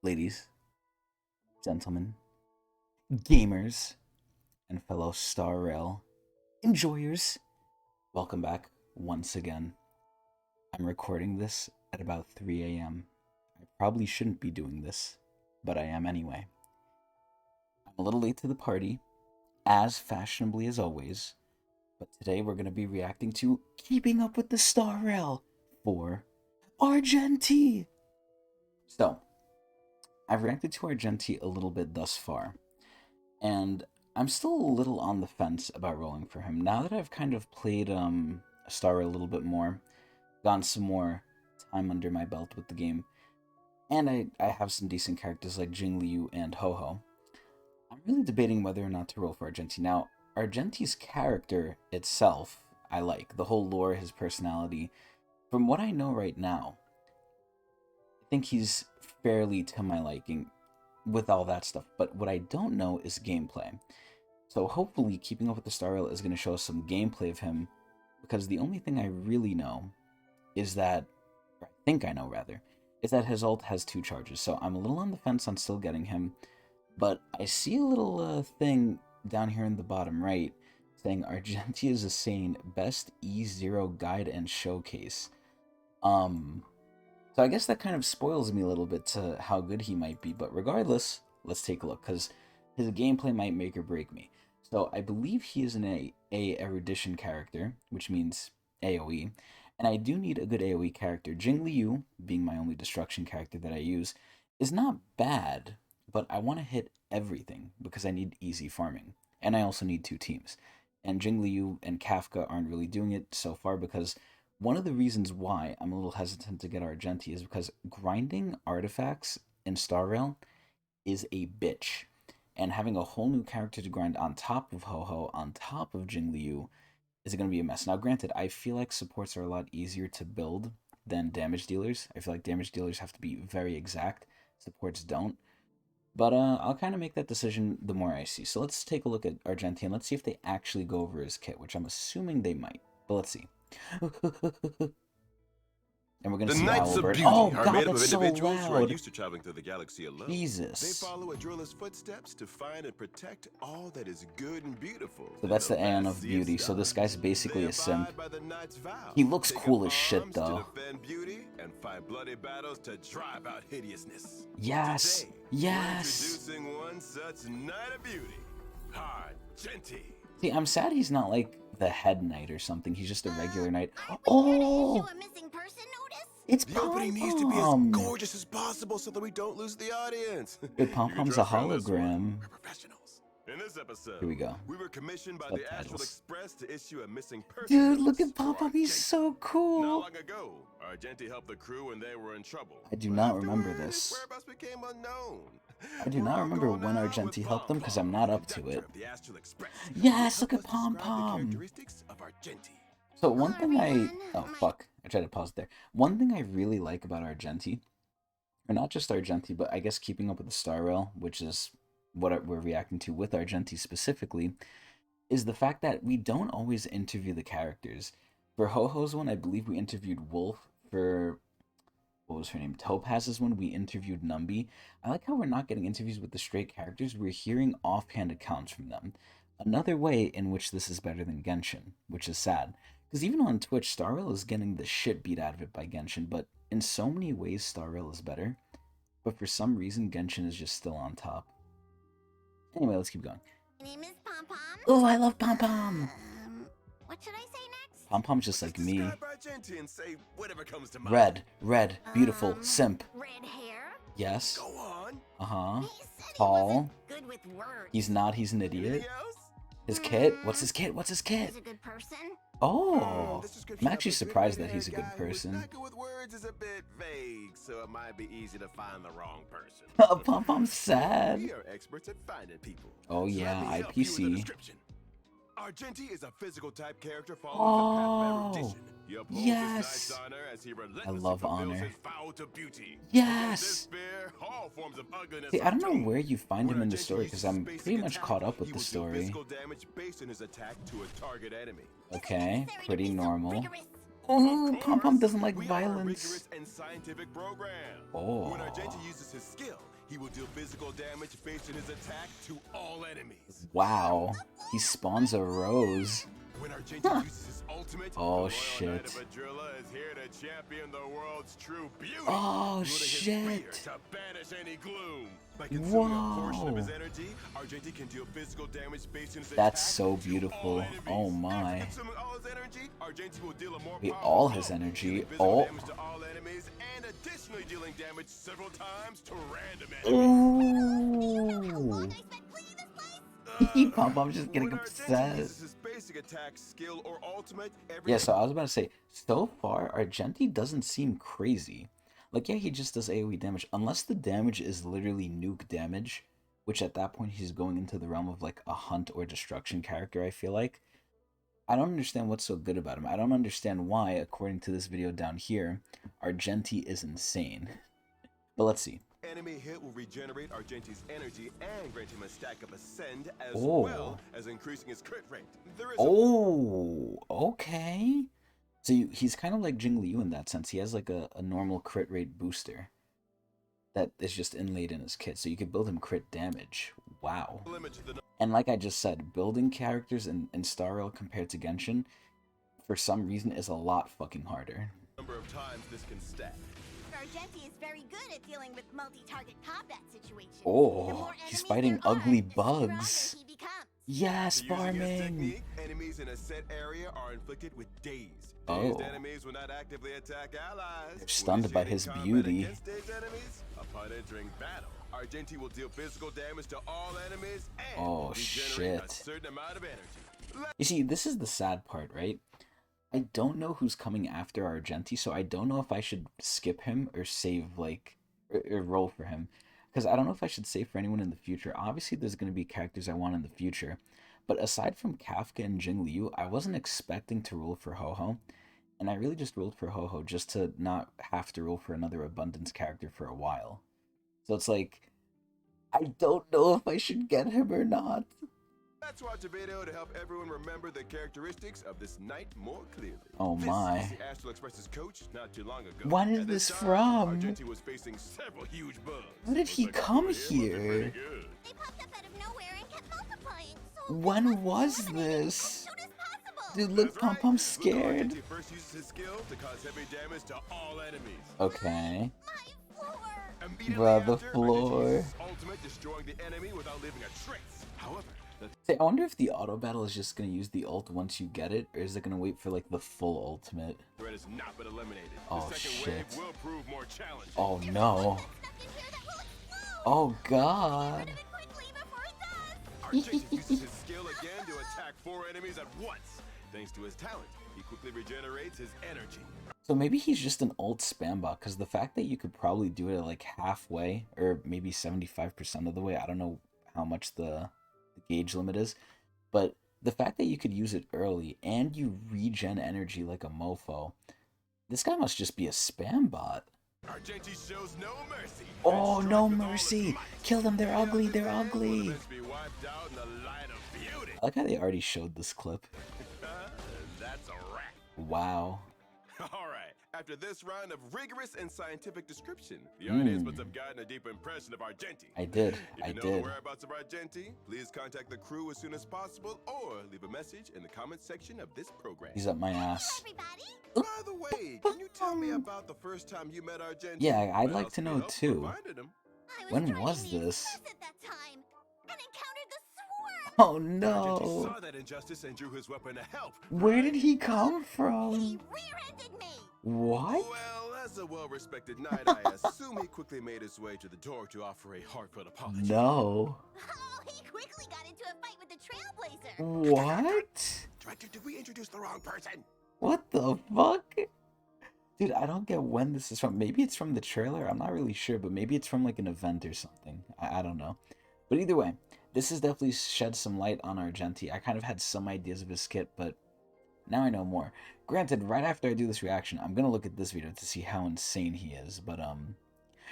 Ladies, gentlemen, gamers, and fellow Star Rail enjoyers, welcome back once again. I'm recording this at about 3 a.m. I probably shouldn't be doing this, but I am anyway. I'm a little late to the party, as fashionably as always, but today we're going to be reacting to Keeping Up with the Star Rail for Argenti. So, I've reacted to Argenti a little bit thus far, and I'm still a little on the fence about rolling for him. Now that I've kind of played Star a little bit more, gotten some more time under my belt with the game, and I have some decent characters like Jing Liu and Ho-Ho, I'm really debating whether or not to roll for Argenti. Now, Argenti's character itself, I like. The whole lore, his personality. From what I know right now, I think he's fairly to my liking with all that stuff. But what I don't know is gameplay. So hopefully Keeping Up with the Star Rail is going to show us some gameplay of him, because the only thing I really know is that, or I think I know rather, is that his ult has 2 charges. So I'm a little on the fence on still getting him, but I see a little thing down here in the bottom right saying Argenti is a sane best E0 guide and showcase. So I guess that kind of spoils me a little bit to how good he might be, but regardless, let's take a look, because his gameplay might make or break me. So I believe he is an A erudition character, which means AoE, and I do need a good AoE character. Jing Liu, being my only destruction character that I use, is not bad, but I want to hit everything because I need easy farming, and I also need 2 teams. And Jing Liu and Kafka aren't really doing it so far, because one of the reasons why I'm a little hesitant to get Argenti is because grinding artifacts in Star Rail is a bitch. And having a whole new character to grind on top of Ho-Ho, on top of Jing Liu, is going to be a mess. Now, granted, I feel like supports are a lot easier to build than damage dealers. I feel like damage dealers have to be very exact. Supports don't. But I'll kind of make that decision the more I see. So let's take a look at Argenti, and let's see if they actually go over his kit, which I'm assuming they might. But let's see. And we're gonna The see Knights Owl of Bird. Beauty Oh are god, made up that's of so individuals who are loud. used to traveling through the galaxy alone. Jesus. They follow a driller's footsteps to find and protect all that is good and beautiful. So that's the Aeon of Beauty. So this guy's basically a simp. He looks cool as shit, though. To defend beauty and fight bloody battles to drive out hideousness. Yes. Today, Yes. we're introducing one such Knight of Beauty, Argenti. See, I'm sad he's not like the head knight or something. He's just a regular knight. Aren't we Oh, here to issue a missing person notice? it's The opening needs to be as Pom-Pom. gorgeous as possible so that we don't lose the audience. Good, You can Pom-Pom's a trust me on this one. hologram. We're professionals. In this episode, Here we go. we were commissioned by the Astral Subtitles. Express to issue a missing person Dude, look notice at for Pom-Pom. He's Argenti. so Not cool. long ago, Argenti helped the crew when they were in trouble. I do But not remember afterward, this. his whereabouts became unknown. I do We're not all remember going when now Argenti with helped them, because I'm not up to conductor it. of the Astral Express. Yes, Help look at us describe the Pom-Pom. characteristics of Argenti. So one thing Everyone, oh fuck, I tried to pause there. One thing I really like about Argenti, or not just Argenti, but I guess Keeping Up with the Star Rail, which is what we're reacting to with Argenti specifically, is the fact that we don't always interview the characters. For Ho-Ho's one, I believe we interviewed Wolf. For, what was her name, Topaz's one, we interviewed Numby. I like how we're not getting interviews with the straight characters, we're hearing offhand accounts from them. Another way in which this is better than Genshin, which is sad. Because even on Twitch, Star Rail is getting the shit beat out of it by Genshin, but in so many ways Star Rail is better. But for some reason, Genshin is just still on top. Anyway, let's keep going. My name is Pom Pom. Oh, I love Pom-Pom! What should I say next? Pom Pom's just like me. Describe Argenti and say whatever comes to mind. Red, beautiful, simp. Red hair. Yes. Go on. Uh-huh. He said he Tall. wasn't good with words. He's not, he's an idiot. Anything else? His kit? What's his kit? What's his kit? He's a good person. Oh! This description I'm actually of a surprised good that he's a good guy who's person. not good with words is a bit vague, so it might be easy to find the wrong person. Pom Pom's sad. We are experts at finding people. Oh So yeah, let me help you with the IPC. description. Argenti is a physical type character Oh, following the path of erudition. He upholds yes. his knight's honor as he relentlessly love fulfills honor. his vow to beauty. Yes! Despair, all forms of ugliness See, I don't know doomed. where you find When him in the Argenti story, uses because I'm his pretty basic much attack, caught up with he the will do story. physical damage based on his attack to a target enemy. Okay, Necessary to pretty be so normal. rigorous. Oh, Of Pom Pom course, doesn't like we are a violence. rigorous and scientific program. Oh. When Argenti uses his skill, he will deal physical damage based on his attack to all enemies. Wow. He spawns a rose. When Argenti uses his ultimate, the Oh, Royal shit. Knight of Adrilla is here to champion the world's true beauty. Oh, wielding his shit. spear to banish any gloom. By consuming a portion of his Whoa. energy, Argenti can deal physical damage based on his That's attack so to beautiful. all enemies. Oh my. After consuming all his energy, Argenti will deal a more Wait, powerful all his blow, energy? dealing physical Oh. damage to all enemies and additionally dealing damage several times to random enemies. Ooh. I spent cleaning this place. Pom Pom's just getting When Argenti upset. uses his basic attack, skill, or ultimate, Yeah, so I was about to say, so far, Argenti doesn't seem crazy. Like, yeah, he just does AoE damage, unless the damage is literally nuke damage, which at that point he's going into the realm of like a hunt or destruction character, I feel like. I don't understand what's so good about him. I don't understand why, according to this video down here, Argenti is insane. But let's see. enemy hit will regenerate Argenti's energy and grant him a stack of Ascend, as Oh. well as increasing his crit rate. There is Oh, okay. So he's kind of like Jing Liu in that sense. He has like a normal crit rate booster that is just inlaid in his kit. So you could build him crit damage. Wow. a limit to the And like I just said, building characters in Star Rail compared to Genshin, for some reason, is a lot fucking harder. number of times this can stack. Argenti is very good at dealing with multi-target combat situations. Oh, The more he's enemies fighting there are, ugly the stronger bugs. he becomes. Yes, Using his farming. technique, enemies in a set area are inflicted with daze. Oh. Dazed enemies will not actively attack allies. They're stunned by his Initiating beauty. combat against dazed enemies, upon entering battle, Argenti will deal physical damage to all enemies and Oh, regenerate a shit. certain amount of energy. You see, this is the sad part, right? I don't know who's coming after Argenti, so I don't know if I should skip him or save, like, or roll for him. Because I don't know if I should save for anyone in the future. Obviously, there's going to be characters I want in the future. But aside from Kafka and Jing Liu, I wasn't expecting to roll for Ho-Ho. And I really just rolled for Ho-Ho just to not have to roll for another Abundance character for a while. So it's like, I don't know if I should get him or not. Let's watch a video to help everyone remember the characteristics of this knight more clearly. Oh my. This is the Astral Express's coach not too long ago. What is At this time, from? Argenti was facing several huge bugs. How did he Looks like come the boy here wasn't here? pretty good. They popped up out of nowhere and kept multiplying. So When they must be was eliminated this? as soon as possible. Dude, look, That's Pom right. Pom's Look how scared. Argenti first uses his skill to cause heavy damage to all enemies. Okay. My floor. Immediately Bruh, the after, Argenti floor. uses his ultimate, destroying the enemy without leaving a trace. However, the Say, I wonder if the auto battle is just gonna use the ult once you get it, or is it gonna wait for like the full ultimate? threat has not been eliminated. Oh, The second shit. wave will prove more challenging. Oh no. Stuck in here that will explode. Oh god. Get rid of it quickly before it does. Argenti uses his skill again to attack 4 enemies at once. Thanks to his talent, he quickly regenerates his energy. So maybe he's just an ult spam bot, because the fact that you could probably do it at like halfway, or maybe 75% of the way, I don't know how much the gauge limit is, but the fact that you could use it early and you regen energy like a mofo, this guy must just be a spam bot. Argenti shows no mercy. Oh, and no strikes with all mercy. his might. Kill them, they're Many of ugly, the they're dead will ugly. eventually be wiped out in the light of beauty. I like how they already showed this clip. That's a wrap. Wow. All right. After this round of rigorous and scientific description, the audience must have gotten a deep impression of Argenti. I did. If I you know did. the whereabouts of Argenti, please contact the crew as soon as possible or leave a message in the comment section of this program. He's up my ass. Everybody. By the way, can you tell me about the first time you met Argenti? Yeah, I'd What like else to could know help too. reminded him? I was When driving was the this? Express at that time and encountered the swarm. Oh Argenti no. saw that injustice and drew his weapon to help. Where did he come He from? rear-ended me. What? Well, as a well-respected knight, I assume he quickly made his way to the door to offer a heartfelt apology. No. Oh, he quickly got into a fight with the Trailblazer. What? Director, did we introduce the wrong person? What the fuck? Dude, I don't get when this is from. Maybe it's from the trailer. I'm not really sure, but maybe it's from like an event or something. I don't know. But either way, this has definitely shed some light on Argenti. I kind of had some ideas of his kit, but now I know more. Granted, right after I do this reaction, I'm gonna look at this video to see how insane he is. But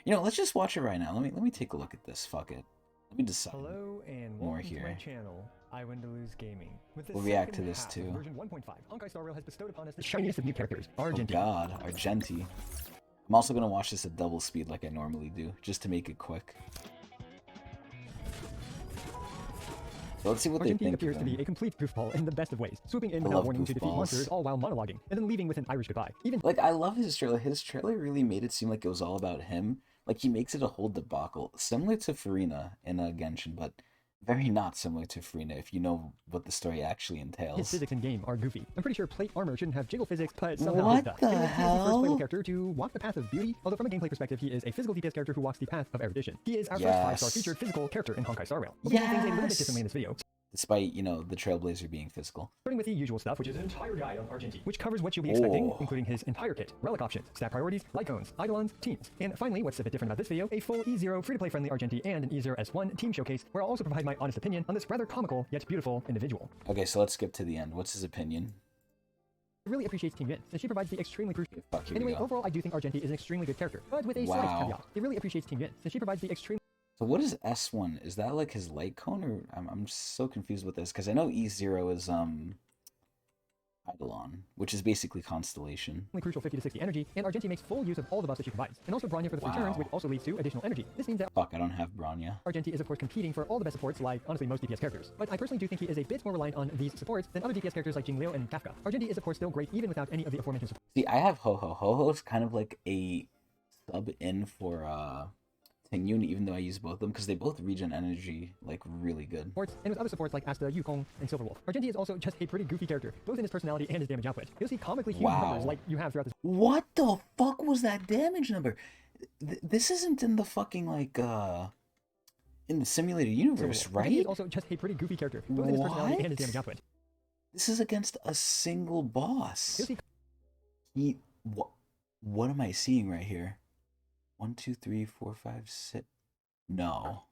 you know, let's just watch it right now. Let me take a look at this. Fuck it. Let me decide. Hello and More welcome to my here. channel. I win to lose gaming. With the We'll react to second this half too. of version 1.5, Honkai Star Rail has bestowed upon us the shiniest of new characters, Oh Argenti. god, Argenti. I'm also gonna watch this at double speed like I normally do, just to make it quick. So let's see what they Argenti think. appears to be a complete goofball in the best of ways, swooping in I without love warning to defeat goofballs. monsters, all while monologuing, and then leaving with an Irish goodbye. Even Like, I love his trailer. His trailer really made it seem like it was all about him. Like, he makes it a whole debacle. Similar to Farina in Genshin, but very not similar to Farina if you know what the story actually his entails. physics in game are goofy. I'm pretty sure plate armor shouldn't have jiggle physics, but somehow What it does. the Anyway, he is the first hell? playable character to walk the path of beauty, although from a gameplay perspective, he is a physical DPS character who walks the path of erudition. He is our first 5-star Yes. featured physical character in Honkai Star Rail. We'll do things a little bit Yes. differently in this video. Despite, you know, the Trailblazer being physical. Starting with the usual stuff, which is an entire guide on Argenti, which covers what you'll be expecting, Oh. including his entire kit, relic options, stat priorities, light cones, eidolons, teams. And finally, what's a bit different about this video, a full E0 free-to-play friendly Argenti and an E0 S1 team showcase, where I'll also provide my honest opinion on this rather comical yet beautiful individual. Okay, so let's skip to the end. What's his opinion? I really appreciates Team Yin, since she provides the extremely crucial. Fuck, here we Anyway, go. overall, I do think Argenti is an extremely good character, but with a slight Wow. caveat. He really appreciates Team Yin, since she provides the extreme. So what is S1? Is that like his light cone, or I'm so confused with this because I know E0 is Eidolon, which is basically Constellation. Crucial 50 to 60 energy, and Argenti makes full use of all the buffs that she provides, and also Bronya for the 3 turns, Wow. which also leads to additional energy. This means that Fuck, I don't have Bronya. Argenti is of course competing for all the best supports like honestly most DPS characters, but I personally do think he is a bit more reliant on these supports than other DPS characters like Jingliu and Kafka. Argenti is of course still great even without any of the aforementioned See, I have Ho-Ho. Ho-Ho's kind of like a sub-in for Tingyun, even though I use both of them, because they both regen energy, like, really good. supports, and with other supports like Asta, Yukong, and Silverwolf. Argenti is also just a pretty goofy character, both in his personality and his damage output. You'll see comically huge Wow. numbers like you have throughout this. What the fuck was that damage number? This isn't in the fucking, like, in the simulated universe, Silverwolf. right? Argenti is also just a pretty goofy character, both in his personality and his damage output. This is against a single boss. You'll see What am I seeing right here? 1, 2, 3, 4, 5, 6. No.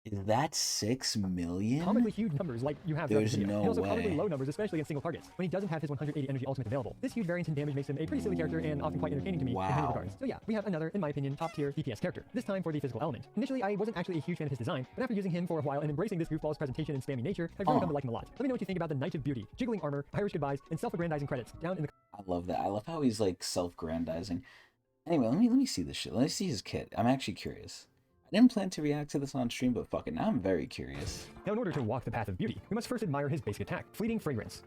Is that 6 million? comically huge numbers like you have throughout There's the video. no And also way. comically low numbers, especially against single targets, when he doesn't have his 180 energy ultimate available. This huge variance in damage makes him a pretty silly character and often quite entertaining to me in many Wow. regards. So yeah, we have another, in my opinion, top tier DPS character, this time for the physical element. Initially, I wasn't actually a huge fan of his design, but after using him for a while and embracing this goofball's presentation and spammy nature, I've really come to like him a lot. Let me know what you think about the Knight of Beauty, jiggling armor, Irish goodbyes, and self-aggrandizing credits down in the I love that. I love how he's like self-grandizing. Anyway, let me see this shit. Let me see his kit. I'm actually curious. I didn't plan to react to this on stream, but fuck it, now I'm very curious. Now, in order to walk the path of beauty, we must first admire his basic attack, Fleeting Fragrance.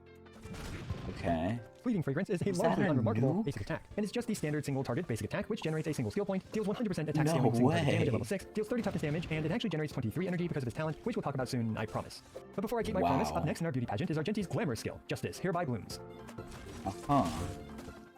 Okay. Fleeting Fragrance is a Is largely that a unremarkable nuke? basic attack, and it's just the standard single target basic attack, which generates a single skill point, deals 100% attack No scaling single target damage way. at level 6, deals 30 toughness damage, and it actually generates 23 energy because of his talent, which we'll talk about soon, I promise. But before I keep my promise, Wow. up next in our beauty pageant is Argenti's glamour skill, Justice, Hereby Blooms. Uh-huh.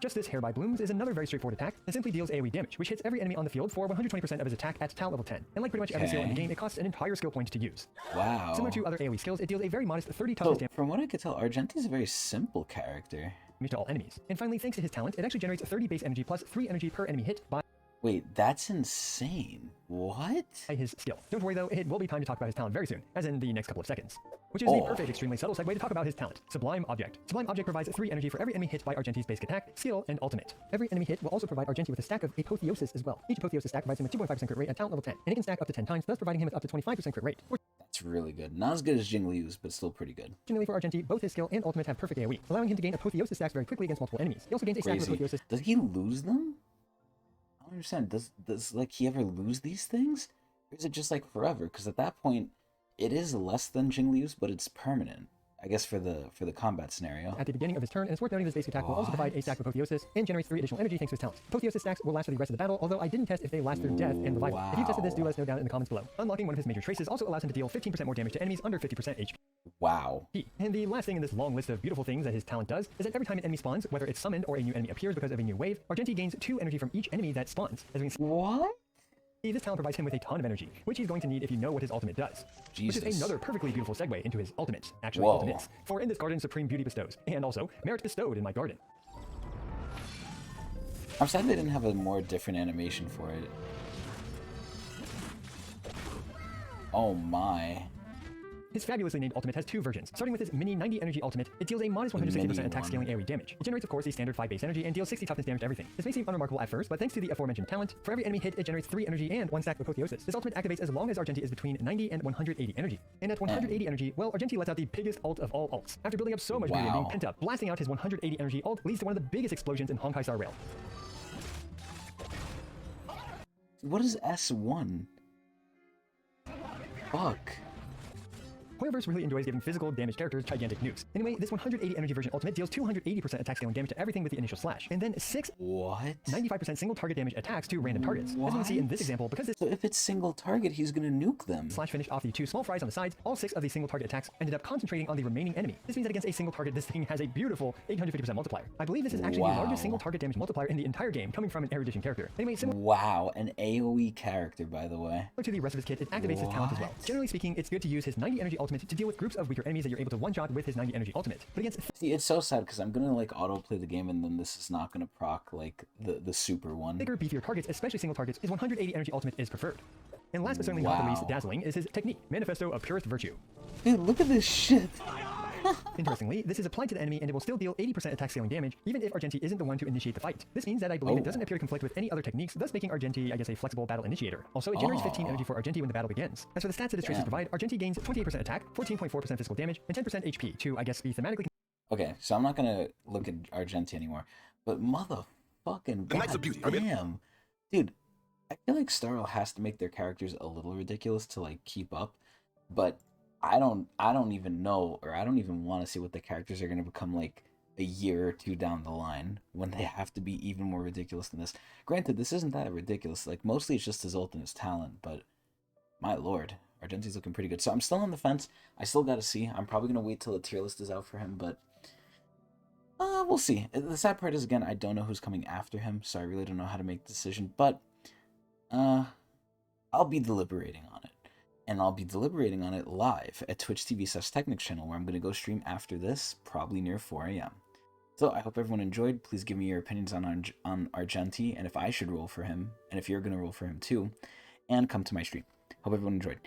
Justice, Hereby Blooms is another very straightforward attack that simply deals AoE damage, which hits every enemy on the field for 120% of his attack at talent level 10. And like pretty much every skill in the Okay. game, it costs an entire skill point to use. Wow. Similar to other AoE skills, it deals a very modest 30 So, toughness damage from what I could tell, Argenti's a very simple character. to all enemies. And finally, thanks to his talent, it actually generates 30 base energy plus 3 energy per enemy hit by Wait, that's insane. What? his skill. Don't worry though, it will be time to talk about his talent very soon, as in the next couple of seconds. Which is Oh. the perfect, extremely subtle segue to talk about his talent, Sublime Object. Sublime Object provides 3 energy for every enemy hit by Argenti's basic attack, skill, and ultimate. Every enemy hit will also provide Argenti with a stack of Apotheosis as well. Each Apotheosis stack provides him with 2.5% crit rate at talent level 10, and it can stack up to 10 times, thus providing him with up to 25% crit rate. That's really good. Not as good as Jingliu's, but still pretty good. Fortunately for Argenti, both his skill and ultimate have perfect AoE, allowing him to gain Apotheosis stacks very quickly against multiple enemies. He also gains a stack of Crazy. Apotheosis Does he lose them? I don't understand. Does like he ever lose these things? Or is it just like forever? Because at that point, it is less than Jingliu's, but it's permanent. I guess for the combat scenario. at the beginning of his turn, and it's worth noting this basic attack will also provide a stack of Apotheosis and generates 3 additional energy thanks to his talent. Apotheosis stacks will last for the rest of the battle, although I didn't test if they last through death and revival. If you tested this, do let us know down in the comments below. Unlocking one of his major traces also allows him to deal 15% more damage to enemies under 50% HP. Wow. And the last thing in this long list of beautiful things that his talent does is that every time an enemy spawns, whether it's summoned or a new enemy appears because of a new wave, Argenti gains 2 energy from each enemy that spawns. As we can What? see, this talent provides him with a ton of energy, which he's going to need if you know what his ultimate does. Which Jesus. is another perfectly beautiful segue into his ultimates, actually Whoa. ultimates. For in this garden supreme beauty bestows, and also merit bestowed in my garden. I'm sad they didn't have a more different animation for it. Oh my. His fabulously named ultimate has two versions. Starting with his mini 90 energy ultimate, it deals a modest 160% attack scaling AoE damage. It generates, of course, the standard 5 base energy and deals 60 toughness damage to everything. This may seem unremarkable at first, but thanks to the aforementioned talent, for every enemy hit, it generates 3 energy and 1 stack of apotheosis. This ultimate activates as long as Argenti is between 90 and 180 energy. And at 180 energy, well, Argenti lets out the biggest ult of all ults. After building up so much meter and being pent up, blasting out his 180 energy ult leads to one of the biggest explosions in Honkai Star Rail. What is S1? Fuck. Hoyoverse really enjoys giving physical damage characters gigantic nukes. Anyway, this 180 energy version ultimate deals 280% attack scaling damage to everything with the initial slash, and then 6 95% single target damage attacks to random targets. As we can see in this example, because this So if it's single target, he's gonna nuke them. slash finished off the 2 small fries on the sides, all 6 of the single target attacks ended up concentrating on the remaining enemy. This means that against a single target, this thing has a beautiful 850% multiplier. I believe this is actually the largest single target damage multiplier in the entire game, coming from an erudition character. Anyway, similar Wow, an AoE character, by the way. to the rest of his kit, it activates his talent as well. Generally speaking, it's good to use his 90 energy ultimate to deal with groups of weaker enemies that you're able to one-shot with his 90 energy ultimate. But against See, it's so sad because I'm gonna like autoplay the game and then this is not gonna proc like the super one. bigger, beefier targets, especially single targets, his 180 energy ultimate is preferred. And last but certainly not the least dazzling is his technique, Manifesto of Purest Virtue. Dude, look at this shit. Interestingly, this is applied to the enemy and it will still deal 80% attack scaling damage, even if Argenti isn't the one to initiate the fight. This means that I believe it doesn't appear to conflict with any other techniques, thus making Argenti, I guess, a flexible battle initiator. Also, it generates 15 energy for Argenti when the battle begins. As for the stats that its traces provide, Argenti gains 28% attack, 14.4% physical damage, and 10% HP to, I guess, be thematically. Okay, so I'm not gonna look at Argenti anymore, but motherfucking goddamn, dude, I feel like Star Rail has to make their characters a little ridiculous to like keep up, but I don't even know, or I don't even want to see what the characters are gonna become like a year or two down the line when they have to be even more ridiculous than this. Granted, this isn't that ridiculous. Like mostly it's just his ult and his talent, but my lord, Argenti's looking pretty good. So I'm still on the fence. I still gotta see. I'm probably gonna wait till the tier list is out for him, but we'll see. The sad part is, again, I don't know who's coming after him, so I really don't know how to make a decision, but I'll be deliberating on it. And I'll be deliberating on it live at Twitch TV/Tecnics channel, where I'm going to go stream after this, probably near 4 a.m. So I hope everyone enjoyed. Please give me your opinions on Argenti, and if I should roll for him, and if you're going to roll for him too, and come to my stream. Hope everyone enjoyed.